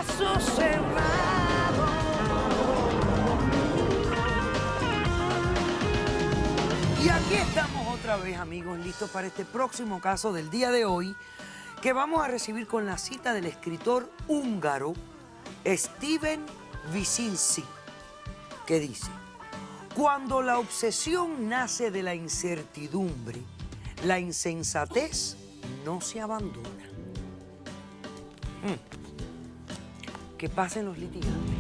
caso cerrado. Y aquí estamos otra vez, amigos, listos para este próximo caso del día de hoy, que vamos a recibir con la cita del escritor húngaro Steven Wyszynski, que dice: cuando la obsesión nace de la incertidumbre, la insensatez no se abandona. Que pasen los litigantes.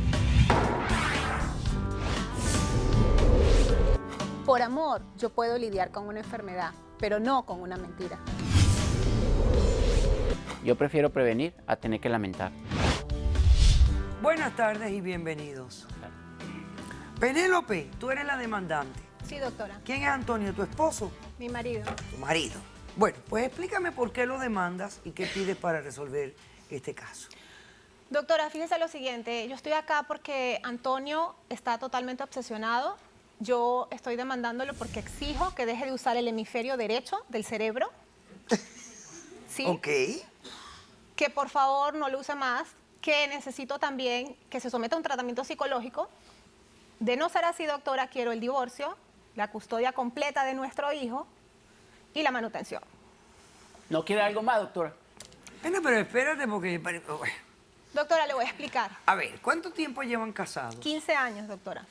Por amor, yo puedo lidiar con una enfermedad, pero no con una mentira. Yo prefiero prevenir a tener que lamentar. Buenas tardes y bienvenidos. Penélope, tú eres la demandante. Sí, doctora. ¿Quién es Antonio, tu esposo? Mi marido. Tu marido. Bueno, pues explícame por qué lo demandas y qué pides para resolver este caso. Doctora, fíjese lo siguiente. Yo estoy acá porque Antonio está totalmente obsesionado. Yo estoy demandándolo porque exijo que deje de usar el hemisferio derecho del cerebro. Sí. Ok. Que por favor no lo use más. Que necesito también que se someta a un tratamiento psicológico. De no ser así, doctora, quiero el divorcio, la custodia completa de nuestro hijo y la manutención. ¿No quiere algo más, doctora? Bueno, pero espérate porque... Doctora, le voy a explicar. A ver, ¿cuánto tiempo llevan casados? 15 años, doctora.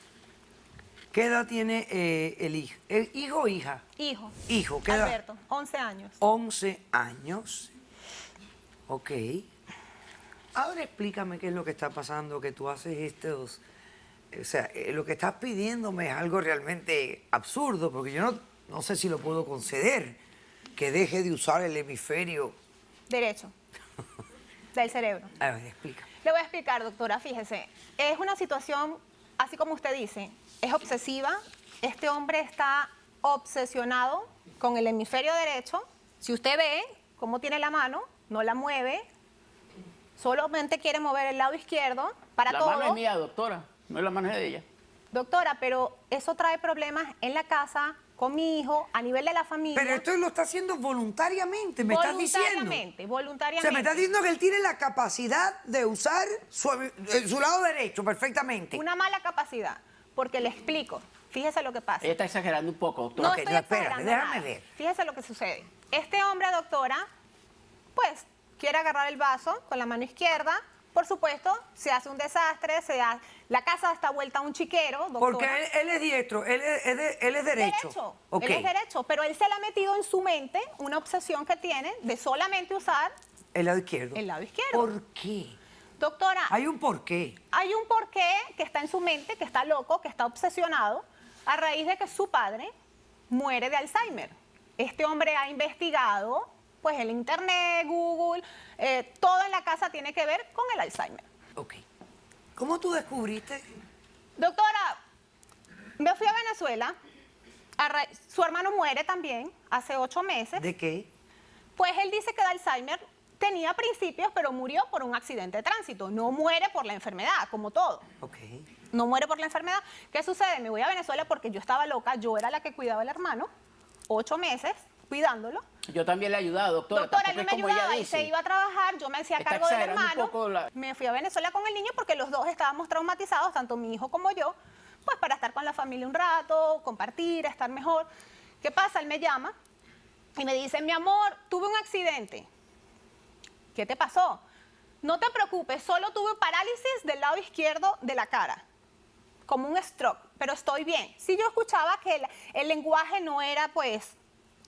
¿Qué edad tiene el hijo? ¿El hijo o hija? Hijo. Hijo, ¿qué edad? Alberto, 11 años. 11 años. Ok. Ahora explícame qué es lo que está pasando, que tú haces estos... O sea, lo que estás pidiéndome es algo realmente absurdo, porque yo no sé si lo puedo conceder, que deje de usar el hemisferio. Derecho. Del cerebro. A ver, explica. Le voy a explicar, doctora, fíjese. Es una situación, así como usted dice, es obsesiva. Este hombre está obsesionado con el hemisferio derecho. Si usted ve cómo tiene la mano, no la mueve, solamente quiere mover el lado izquierdo para todo. La mano es mía, doctora, no es la mano de ella. Doctora, pero eso trae problemas en la casa, con mi hijo, a nivel de la familia. Pero esto lo está haciendo voluntariamente, me estás diciendo. Voluntariamente, O voluntariamente. sea, me estás diciendo que él tiene la capacidad de usar su lado derecho perfectamente. Una mala capacidad, porque le explico. Fíjese lo que pasa. Ella está exagerando un poco, doctora. No Ok, estoy no, espérate, exagerando déjame nada. ver. Fíjese lo que sucede. Este hombre, doctora, pues quiere agarrar el vaso con la mano izquierda. Por supuesto, se hace un desastre, la casa está vuelta a un chiquero, doctora. Porque él es diestro, él es derecho. Ok. Él es derecho, pero él se le ha metido en su mente una obsesión que tiene de solamente usar El lado izquierdo. el lado izquierdo. ¿Por qué? Doctora, Hay un porqué. hay un porqué que está en su mente, que está loco, que está obsesionado, a raíz de que su padre muere de Alzheimer. Este hombre ha investigado, pues el internet, Google, todo en la casa tiene que ver con el Alzheimer. Ok. ¿Cómo tú descubriste? Doctora, me fui a Venezuela, su hermano muere también, hace 8 meses. ¿De qué? Pues él dice que de Alzheimer tenía principios, pero murió por un accidente de tránsito. No muere por la enfermedad, como todo. Ok. No muere por la enfermedad. ¿Qué sucede? Me voy a Venezuela porque yo estaba loca, yo era la que cuidaba al hermano, 8 meses cuidándolo. Yo también le he ayudado, doctora. Doctora, él no tampoco me es como ella ayudaba, él dice. se iba a trabajar, yo me hacía Está cargo del exagerando un hermano. poco la- Me fui a Venezuela con el niño porque los dos estábamos traumatizados, tanto mi hijo como yo, pues para estar con la familia un rato, compartir, estar mejor. ¿Qué pasa? Él me llama y me dice, mi amor, tuve un accidente. ¿Qué te pasó? No te preocupes, solo tuve parálisis del lado izquierdo de la cara, como un stroke, pero estoy bien. Sí, yo escuchaba que el lenguaje no era, pues,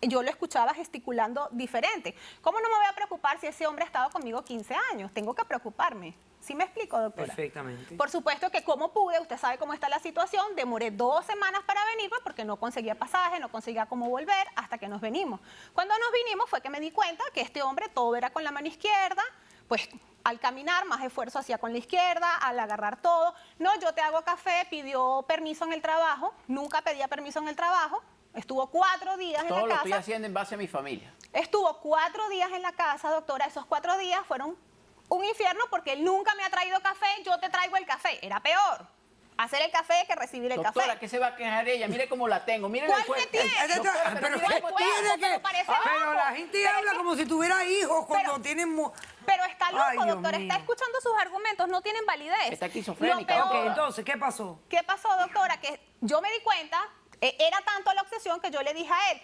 yo lo escuchaba gesticulando diferente. ¿Cómo no me voy a preocupar si ese hombre ha estado conmigo 15 años? Tengo que preocuparme. ¿Sí me explico, doctora? Perfectamente. Por supuesto que como pude, usted sabe cómo está la situación, demoré 2 semanas para venirme porque no conseguía pasaje, no conseguía cómo volver hasta que nos venimos. Cuando nos vinimos fue que me di cuenta que este hombre todo era con la mano izquierda, pues al caminar más esfuerzo hacía con la izquierda, al agarrar todo. No, yo te hago café, pidió permiso en el trabajo, nunca pedía permiso en el trabajo, estuvo 4 días en Todo la lo casa. estoy haciendo en base a mi familia. Estuvo 4 días en la casa, doctora. Esos 4 días fueron un infierno porque él nunca me ha traído café, yo te traigo el café. Era peor. hacer el café que recibir el Doctora, café. ¿qué se va a quejar ella? Mire cómo la tengo, mire ¿Cuál el cuerpo. me tiene? Doctora, Pero mire ¿qué el cuerpo. tiene pero que...? parece Pero loco. la gente Pero habla es que- como si tuviera hijos cuando pero- tienen... Pero está loco, Ay, Dios doctora. mío. Está escuchando sus argumentos, no tienen validez. Está esquizofrénica, Lo Ok, peor- entonces, ¿qué pasó? ¿Qué pasó, doctora? Que yo me di cuenta, era tanto la obsesión que yo le dije a él.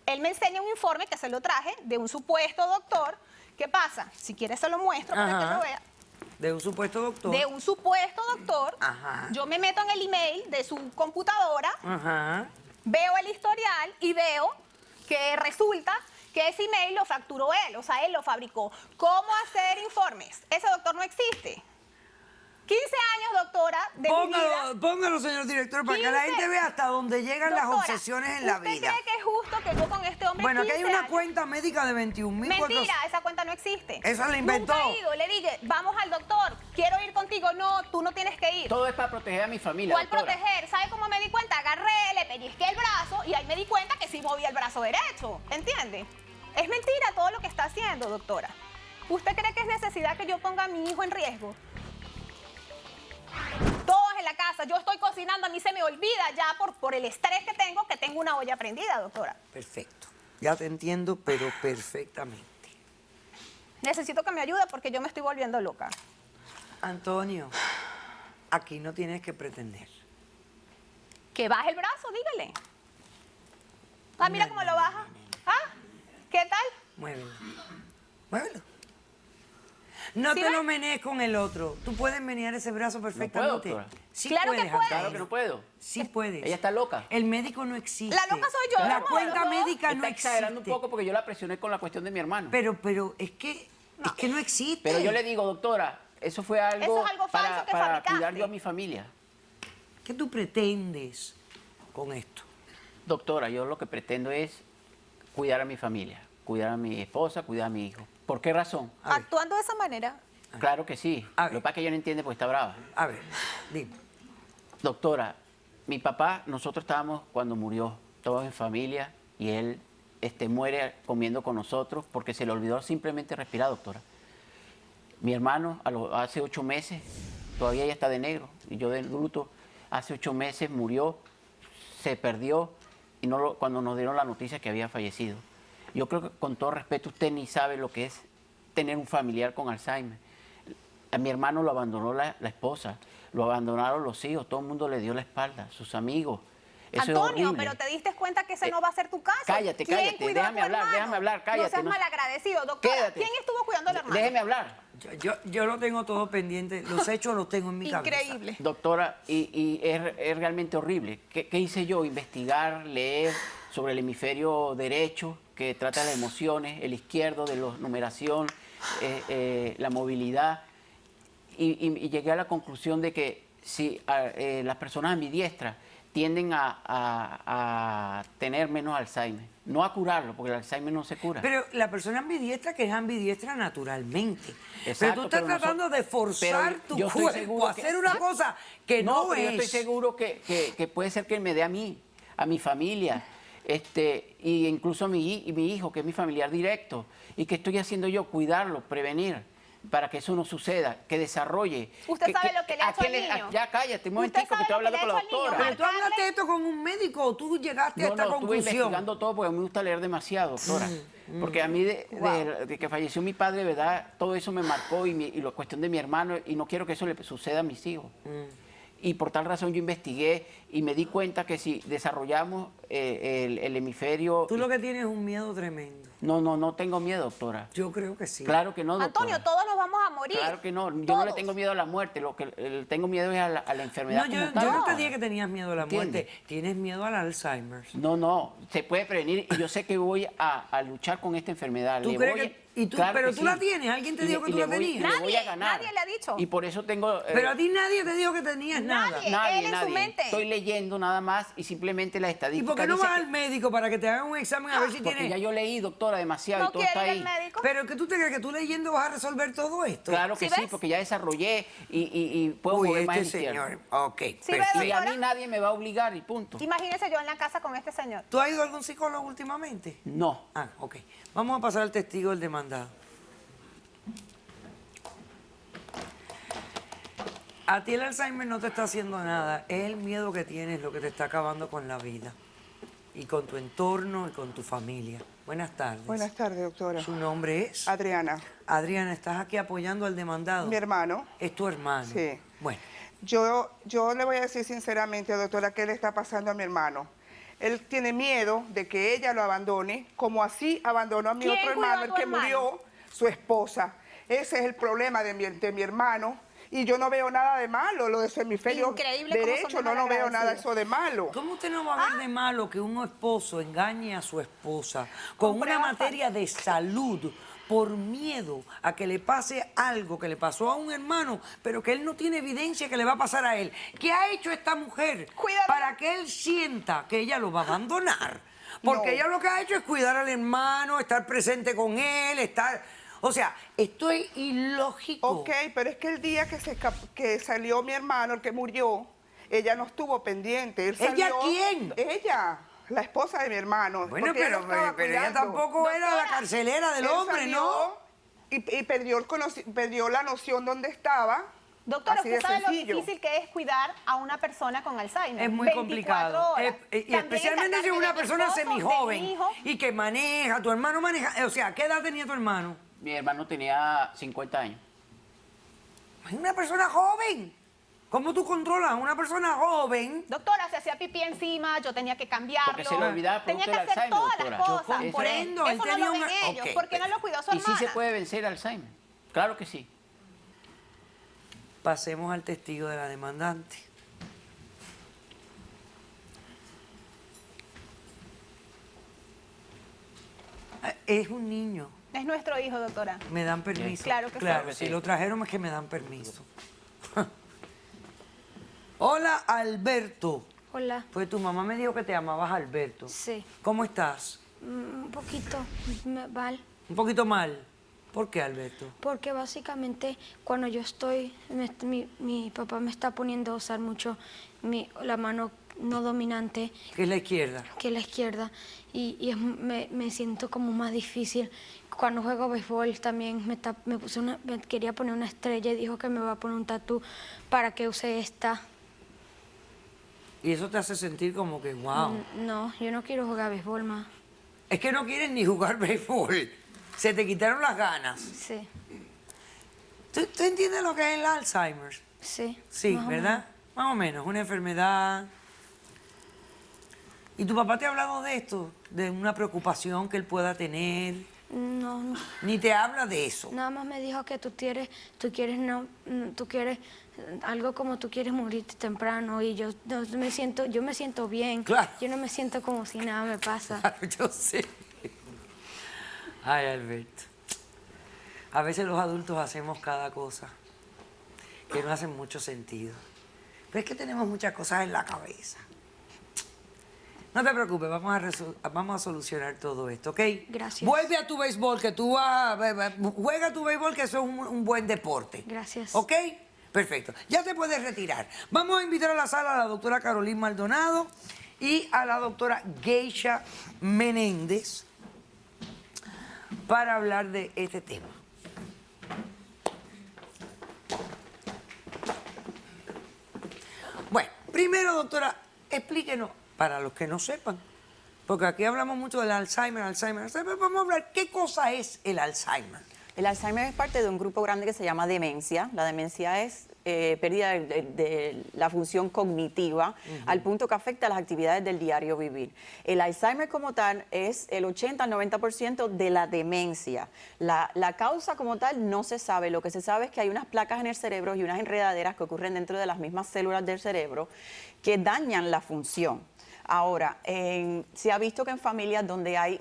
Él me enseña un informe que se lo traje de un supuesto doctor. ¿Qué pasa? Si quieres se lo muestro para que Ajá. lo vea. De un supuesto doctor. De un supuesto doctor. Ajá. Yo me meto en el email de su computadora, Ajá. veo el historial y veo que resulta que ese email lo facturó él, o sea, él lo fabricó. ¿Cómo hacer informes? Ese doctor no existe. 15 años, doctora, de mi vida. Póngalo, señor director, para que la 15. gente vea hasta dónde llegan las Doctora, obsesiones en la vida. ¿Usted cree que es justo que yo con este hombre Bueno, aquí hay 15 una años? cuenta médica de 21.400. Mentira, esa cuenta no existe. Esa la inventó. Nunca he ido, le dije, vamos al doctor, quiero ir contigo. No, tú no tienes que ir. Todo es para proteger a mi familia, ¿Cuál doctora. proteger? ¿Sabe cómo me di cuenta? Agarré, le pellizqué el brazo y ahí me di cuenta que sí movía el brazo derecho. ¿Entiende? Es mentira todo lo que está haciendo, doctora. ¿Usted cree que es necesidad que yo ponga a mi hijo en riesgo? Todos en la casa, yo estoy cocinando, a mí se me olvida ya por el estrés que tengo una olla prendida, doctora. Perfecto. Ya te entiendo, pero perfectamente. Necesito que me ayude porque yo me estoy volviendo loca. Antonio, aquí no tienes que pretender. Que baje el brazo, dígale. Ah, mira cómo lo baja. ¿Ah? ¿Qué tal? Muévelo. Muévelo. No ¿Sí te ve? lo menees con el otro. Tú puedes menear ese brazo perfectamente. doctora. Sí Claro que puedes, puede. Antonio. Claro que no puedo. Sí puedes. Ella está loca. El médico no existe. La loca soy yo, La amor, cuenta ¿no? médica no Está existe. exagerando un poco porque yo la presioné con la cuestión de mi hermano. Pero es que no existe. Pero yo le digo, doctora, eso fue algo, Eso es algo falso que para fabricaste. cuidar yo a mi familia. ¿Qué tú pretendes con esto? Doctora, yo lo que pretendo es cuidar a mi familia, cuidar a mi esposa, cuidar a mi hijo. ¿Por qué razón? A ver. Actuando de esa manera. Claro que sí. A Lo ver. que pasa es que ella no entiende porque está brava. A ver, dime. Doctora, mi papá, nosotros estábamos cuando murió, todos en familia, y él muere comiendo con nosotros porque se le olvidó simplemente respirar, doctora. Mi hermano, hace 8 meses, todavía ella está de negro, y yo de luto, hace 8 meses murió, se perdió, y cuando nos dieron la noticia que había fallecido. Yo creo que con todo respeto usted ni sabe lo que es tener un familiar con Alzheimer. A mi hermano lo abandonó la esposa, lo abandonaron los hijos, todo el mundo le dio la espalda, sus amigos. Eso es Antonio, horrible. pero te diste cuenta que ese no va a ser tu caso. cállate, ¿Quién cállate, cuidó a déjame tu hablar, hermano? déjame hablar, cállate, No seas no- malagradecido, doctora. Quédate. ¿Quién estuvo cuidando al hermano? Déjeme hablar. Yo lo tengo todo pendiente. Los hechos los tengo en mi cabeza. Increíble. Doctora, y es realmente horrible. ¿Qué hice yo? Investigar, leer sobre el hemisferio derecho, que trata de las emociones, el izquierdo de la numeración, la movilidad, y llegué a la conclusión de que si las personas ambidiestras tienden a tener menos Alzheimer, no a curarlo, porque el Alzheimer no se cura. Pero la persona ambidiestra que es ambidiestra naturalmente. Pero Exacto, tú estás pero tratando de forzar pero tu yo estoy cuerpo seguro a que- hacer una cosa que no, pero yo es. estoy seguro que puede ser que me dé a mí, a mi familia, y incluso a mi hijo, que es mi familiar directo. ¿Y qué estoy haciendo yo? Cuidarlo, prevenir, para que eso no suceda, que desarrolle. ¿Usted sabe lo que le ha ¿a hecho qué al niño? Ya cállate, un ¿Usted momentico, que sabe estoy lo que hablando le con la ha hecho al niño? doctora. Pero tú hablaste esto con un médico o tú llegaste a esta Estuve conclusión. investigando todo porque me gusta leer demasiado, doctora. Porque a mí, de que falleció mi padre, ¿verdad? Todo eso me marcó y la cuestión de mi hermano, y no quiero que eso le suceda a mis hijos. Y por tal razón yo investigué y me di cuenta que si desarrollamos el hemisferio... Tú lo que tienes es un miedo tremendo. No tengo miedo, doctora. Yo creo que sí. Claro que no, doctora. Antonio, todos nos vamos a morir. Claro que no. Yo no le Todos. tengo miedo a la muerte. Lo que tengo miedo es a la enfermedad No, como yo tal. no te dije que tenías miedo a la ¿Entiendes? muerte. Tienes miedo al Alzheimer. No, se puede prevenir y yo sé que voy a luchar con esta enfermedad. ¿Tú Le crees voy a- que- y tú- claro pero que tú la tienes? ¿Alguien te Y dijo le- que y tú le la voy- tenías? le voy a Nadie, ganar. nadie le ha dicho. Y por eso tengo... Pero a ti nadie te dijo que tenías nada. Nadie. Él en su mente. Estoy leyendo nada más y simplemente las ¿Y estadísticas por qué no dicen vas que- al médico para que te hagan un examen a ver si Porque tienes... ya yo leí, doctora, demasiado ¿No y todo está quiere ir ahí. al médico? Pero que tú te crees que tú leyendo vas a resolver todo esto. Claro que ¿Sí sí, ves? porque ya desarrollé y puedo Uy, mover más este el izquierdo. señor. Ok, Sí, perfecto. Y a mí nadie me va a obligar y punto. Imagínese yo en la casa con este señor. ¿Tú has ido a algún psicólogo últimamente? No. Ah, ok. Vamos a pasar al testigo del demandado. A ti el Alzheimer no te está haciendo nada. Es el miedo que tienes lo que te está acabando con la vida. Y con tu entorno y con tu familia. Buenas tardes. Buenas tardes, doctora. ¿Su nombre es? Adriana. Adriana, ¿estás aquí apoyando al demandado? Mi hermano. Es tu hermano. Sí. Bueno. Yo le voy a decir sinceramente, doctora, qué le está pasando a mi hermano. Él tiene miedo de que ella lo abandone, como así abandonó a mi ¿Quién otro cuidó a hermano, el tu que hermano? murió, su esposa. Ese es el problema de mi hermano. Y yo no veo nada de malo, lo de su hemisferio Increíble cómo son derecho, de no veo nada de malagradecidos. eso de malo. ¿Cómo usted no va a ver de malo que un esposo engañe a su esposa con una pruebas materia de salud por miedo a que le pase algo que le pasó a un hermano, pero que él no tiene evidencia que le va a pasar a él? ¿Qué ha hecho esta mujer Cuidar- para que él sienta que ella lo va a abandonar? Porque No. ella lo que ha hecho es cuidar al hermano, estar presente con él, estar... O sea, esto es ilógico. Ok, pero es que el día que salió mi hermano, el que murió, ella no estuvo pendiente. Él ¿Ella salió- quién? Ella, la esposa de mi hermano. Bueno, porque ella lo estaba pero ella cuidando. tampoco era la Doctora, carcelera del Él hombre, salió ¿no? Y perdió la noción dónde estaba. Doctora, así usted de sabe lo sencillo. difícil que es cuidar a una persona con Alzheimer. Es muy 24 complicado. horas. Y También especialmente si es encargarme una de mi persona esposo, de semijoven mi hijo. y que maneja, tu hermano maneja. O sea, ¿qué edad tenía tu hermano? Mi hermano tenía 50 años. Es una persona joven. ¿Cómo tú controlas a una persona joven? Doctora, se hacía pipí encima, yo tenía que cambiarlo. Porque se le olvidaba Tenía que producto del hacer Alzheimer, todas doctora. las Yo cosas. Por comprendo, él eso no tenía lo ven una- ellos. ok. ¿Por qué no lo cuidó su Y sí hermana? se puede vencer el Alzheimer. Claro que sí. Pasemos al testigo de la demandante. Es un niño. Es nuestro hijo, doctora. ¿Me dan permiso? Claro que sí. Claro, Claro que si sí. lo trajeron es que me dan permiso. Hola, Alberto. Hola, Pues tu mamá me dijo que te llamabas Alberto. sí, ¿Cómo estás? un poquito mal, Un poquito mal. ¿Por qué, Alberto? porque básicamente cuando yo estoy, mi papá me está poniendo a usar mucho la mano no dominante, ¿Qué es la izquierda? que es la izquierda, y me siento como más difícil. Cuando juego béisbol también me quería poner una estrella y dijo que me va a poner un tatú para que use esta. Y eso te hace sentir como que, wow. No, yo no quiero jugar béisbol más. Es que no quieres ni jugar béisbol. Se te quitaron las ganas. Sí, ¿Tú entiendes lo que es el Alzheimer? sí. Sí, más o ¿verdad? Más o menos, una enfermedad. ¿Y tu papá te ha hablado de esto? ¿De una preocupación que él pueda tener? menos. No, Ni te habla de eso. nada más me dijo que tú quieres algo como tú quieres morirte temprano y yo me siento bien. Claro. Yo no me siento como si nada me pasa. Claro, yo sé. Ay, Alberto. A veces los adultos hacemos cada cosa que no hacen mucho sentido. Pero es que tenemos muchas cosas en la cabeza. No te preocupes, vamos a solucionar todo esto, ¿ok? Gracias. Vuelve a tu béisbol, que tú juega tu béisbol, que eso es un buen deporte. Gracias. ¿Ok? Perfecto. Ya te puedes retirar. Vamos a invitar a la sala a la doctora Carolina Maldonado y a la doctora Geisha Menéndez para hablar de este tema. Bueno, primero, doctora, explíquenos, para los que no sepan, porque aquí hablamos mucho del Alzheimer, vamos a hablar, ¿qué cosa es el Alzheimer? El Alzheimer es parte de un grupo grande que se llama demencia. La demencia es pérdida de la función cognitiva al punto que afecta las actividades del diario vivir. El Alzheimer como tal es el 80 al 90% de la demencia. La causa como tal no se sabe. Lo que se sabe es que hay unas placas en el cerebro y unas enredaderas que ocurren dentro de las mismas células del cerebro que dañan la función. Ahora, se ha visto que en familias donde hay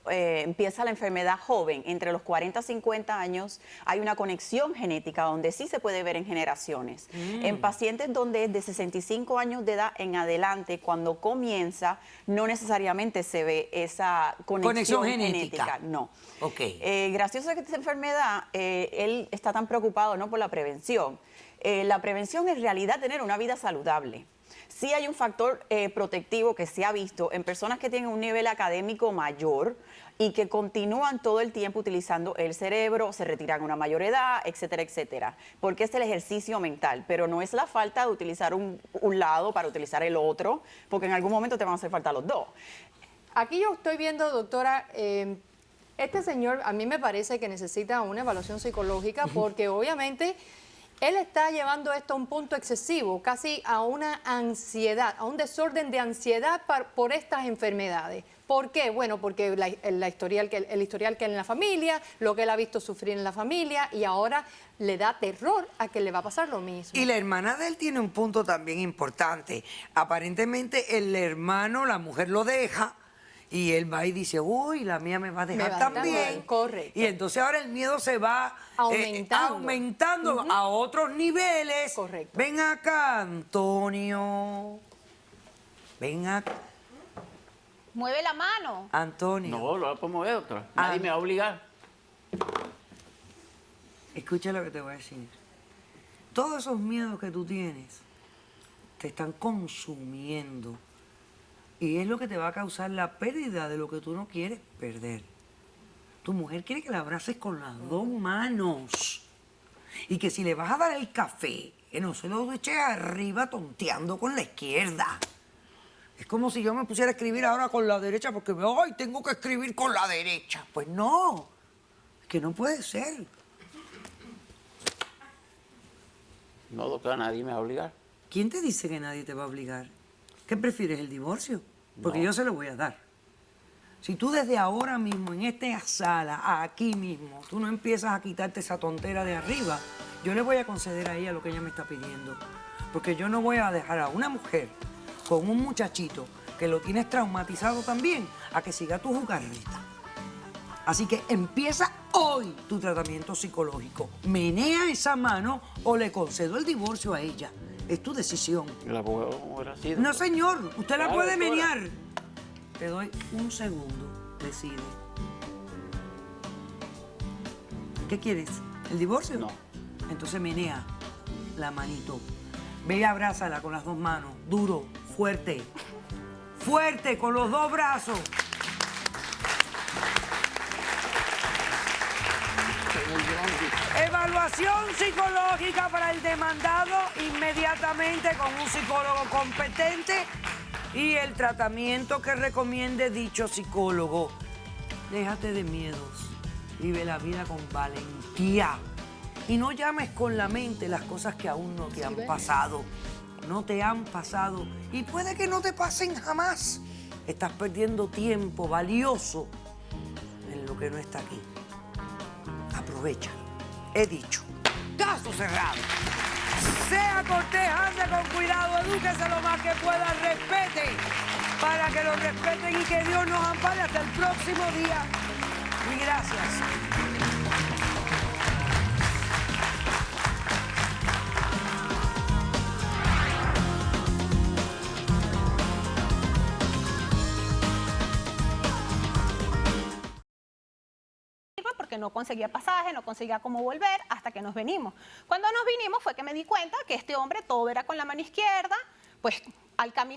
empieza la enfermedad joven, entre los 40 y 50 años, hay una conexión genética donde sí se puede ver en generaciones. En pacientes donde es de 65 años de edad en adelante, cuando comienza, no necesariamente se ve esa conexión genética. No. Ok. Gracioso que esta enfermedad, él está tan preocupado, ¿no?, por la prevención. La prevención es en realidad tener una vida saludable. Sí hay un factor protectivo que se ha visto en personas que tienen un nivel académico mayor y que continúan todo el tiempo utilizando el cerebro, se retiran a una mayor edad, etcétera, etcétera, porque es el ejercicio mental, pero no es la falta de utilizar un lado para utilizar el otro, porque en algún momento te van a hacer falta los dos. Aquí yo estoy viendo, doctora, este señor a mí me parece que necesita una evaluación psicológica porque obviamente él está llevando esto a un punto excesivo, casi a una ansiedad, a un desorden de ansiedad por estas enfermedades. ¿Por qué? Bueno, porque el historial que en la familia, lo que él ha visto sufrir en la familia y ahora le da terror a que le va a pasar lo mismo. Y la hermana de él tiene un punto también importante. Aparentemente el hermano, la mujer lo deja y él va y dice, uy, la mía me va a dejar también. Correcto. Y entonces ahora el miedo se va aumentando a otros niveles. Correcto. Ven acá, Antonio. Ven acá. Mueve la mano. Antonio. No, lo puedo mover, doctora. Nadie me va a obligar. Escucha lo que te voy a decir. Todos esos miedos que tú tienes te están consumiendo. Y es lo que te va a causar la pérdida de lo que tú no quieres perder. Tu mujer quiere que la abraces con las dos manos. Y que si le vas a dar el café, que no se lo eches arriba tonteando con la izquierda. Es como si yo me pusiera a escribir ahora con la derecha porque ¡ay, tengo que escribir con la derecha! Pues no, es que no puede ser. No, doctora, nadie me va a obligar. ¿Quién te dice que nadie te va a obligar? ¿Qué prefieres, el divorcio? Porque yo se lo voy a dar. Si tú desde ahora mismo, en esta sala, aquí mismo, tú no empiezas a quitarte esa tontera de arriba, yo le voy a conceder a ella lo que ella me está pidiendo. Porque yo no voy a dejar a una mujer con un muchachito que lo tienes traumatizado también a que siga tu jugarreta. Así que empieza hoy tu tratamiento psicológico. Menea esa mano o le concedo el divorcio a ella. Es tu decisión. La puedo mover así, No, señor, usted la Claro, puede doctora. menear. Te doy un segundo, decide. ¿Qué quieres? ¿El divorcio? No. Entonces menea la manito. Ve y abrázala con las dos manos, duro, fuerte. Fuerte, con los dos brazos. Evaluación psicológica para el demandado inmediatamente con un psicólogo competente y el tratamiento que recomiende dicho psicólogo. Déjate de miedos, vive la vida con valentía y no llames con la mente las cosas que aún no te han pasado. No te han pasado y puede que no te pasen jamás. Estás perdiendo tiempo valioso en lo que no está aquí. Aprovecha. He dicho. Caso cerrado. Sea cortés, ande con cuidado, edúquese lo más que pueda, respete para que lo respeten y que Dios nos ampare hasta el próximo día. Y gracias. Porque no conseguía pasaje, no conseguía cómo volver hasta que nos venimos. Cuando nos vinimos fue que me di cuenta que este hombre todo era con la mano izquierda, pues al caminar